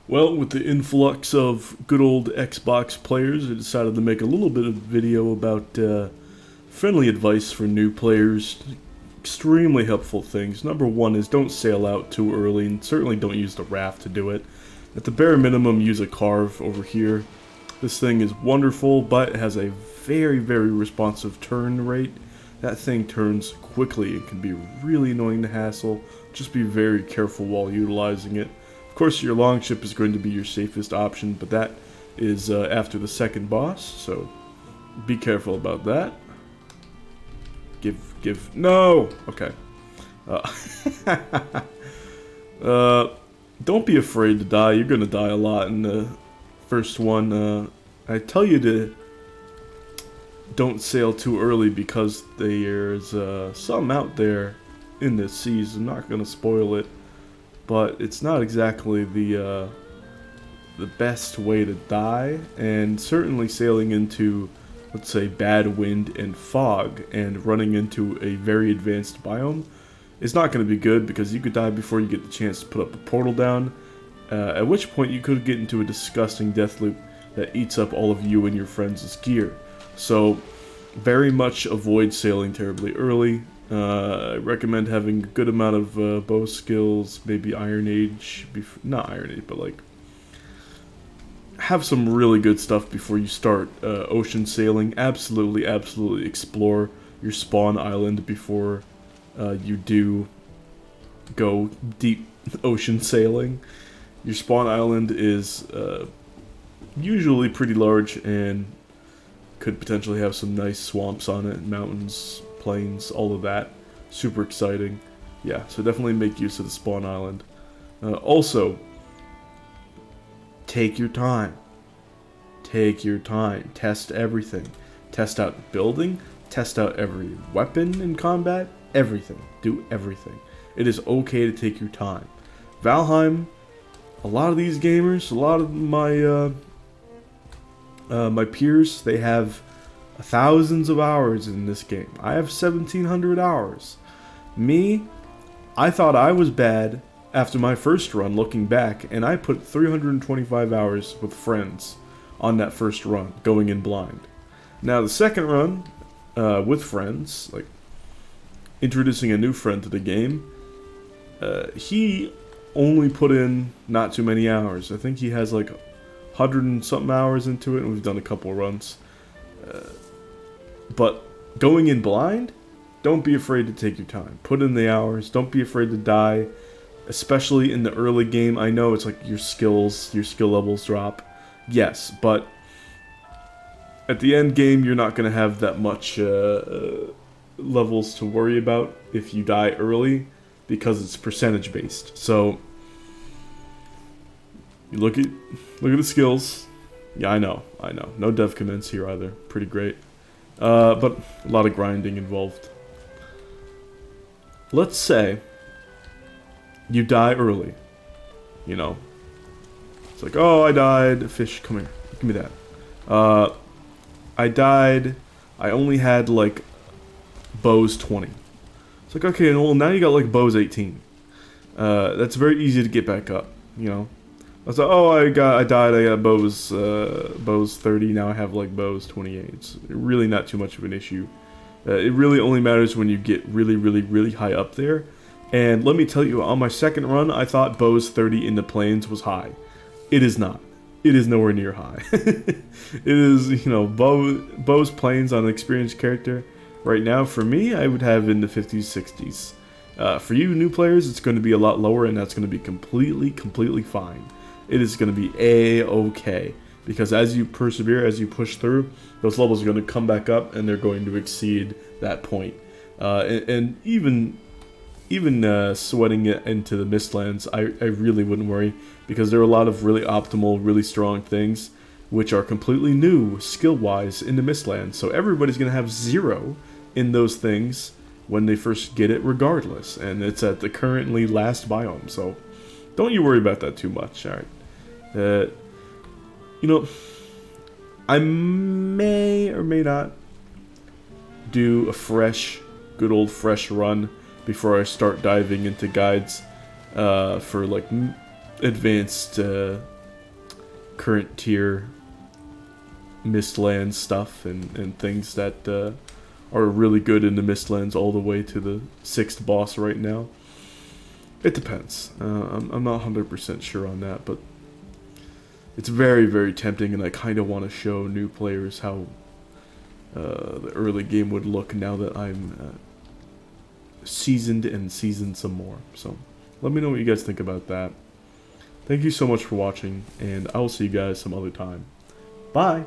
Well, with the influx of good old Xbox players, I decided to make a little bit of video about friendly advice for new players. Extremely helpful things. Number one is don't sail out too early, and certainly don't use the raft to do it. At the bare minimum, use a carve over here. This thing is wonderful, but it has a very, very responsive turn rate. That thing turns quickly and can be really annoying to hassle. Just be very careful while utilizing it. Of course, your longship is going to be your safest option, but that is after the second boss, so be careful about that. No! Okay. Don't be afraid to die. You're gonna die a lot in the first one. I tell you to don't sail too early because there's some out there in the seas. I'm not gonna spoil it, but it's not exactly the best way to die, and certainly sailing into, let's say, bad wind and fog and running into a very advanced biome is not going to be good, because you could die before you get the chance to put up a portal down, at which point you could get into a disgusting death loop that eats up all of you and your friends' gear. So very much avoid sailing terribly early. I recommend having a good amount of bow skills, maybe Iron Age, not Iron Age, but like have some really good stuff before you start ocean sailing. Absolutely explore your spawn island before you do go deep ocean sailing. Your spawn island is usually pretty large and could potentially have some nice swamps on it, mountains, plains, all of that. Super exciting. Yeah, so definitely make use of the spawn island. Also, take your time. Take your time. Test everything. Test out the building. Test out every weapon in combat. Everything. Do everything. It is okay to take your time. Valheim, a lot of these gamers, a lot of my my peers, they have thousands of hours in this game. I have 1,700 hours. Me, I thought I was bad after my first run, looking back, and I put 325 hours with friends on that first run, going in blind. Now the second run, with friends, like introducing a new friend to the game, he only put in not too many hours. I think he has like 100 and something hours into it, and we've done a couple runs. But going in blind, don't be afraid to take your time. Put in the hours. Don't be afraid to die, especially in the early game. I know it's like your skill levels drop. Yes, but at the end game, you're not going to have that much levels to worry about if you die early, because it's percentage based. So you look at the skills. Yeah, I know. No dev comments here either. Pretty great. But a lot of grinding involved. Let's say you die early. You know, it's like, oh, I died. Fish, come here. Give me that. I died. I only had like bows 20. It's like, okay, well, now you got like bows 18. That's very easy to get back up, you know. I was like, oh, I died, I got bows 30, now I have like bows 28. It's really not too much of an issue. It really only matters when you get really high up there. And let me tell you, on my second run, I thought bows 30 in the plains was high. It is not. It is nowhere near high. It is, you know, bows plains on an experienced character. Right now, for me, I would have in the 50s, 60s. For you new players, it's going to be a lot lower, and that's going to be completely fine. It is going to be a-okay, because as you persevere, as you push through, those levels are going to come back up, and they're going to exceed that point. And even sweating it into the Mistlands, I really wouldn't worry, because there are a lot of really optimal, really strong things which are completely new skill-wise in the Mistlands. So everybody's going to have 0 in those things when they first get it regardless, and it's at the currently last biome, so don't you worry about that too much. Alright. You know, I may or may not do a good old fresh run before I start diving into guides for like advanced current tier Mistlands stuff and things that are really good in the Mistlands all the way to the 6th boss right now. It depends. I'm not 100% sure on that, but it's very, very tempting, and I kind of want to show new players how the early game would look now that I'm seasoned and seasoned some more. So let me know what you guys think about that. Thank you so much for watching, and I will see you guys some other time. Bye!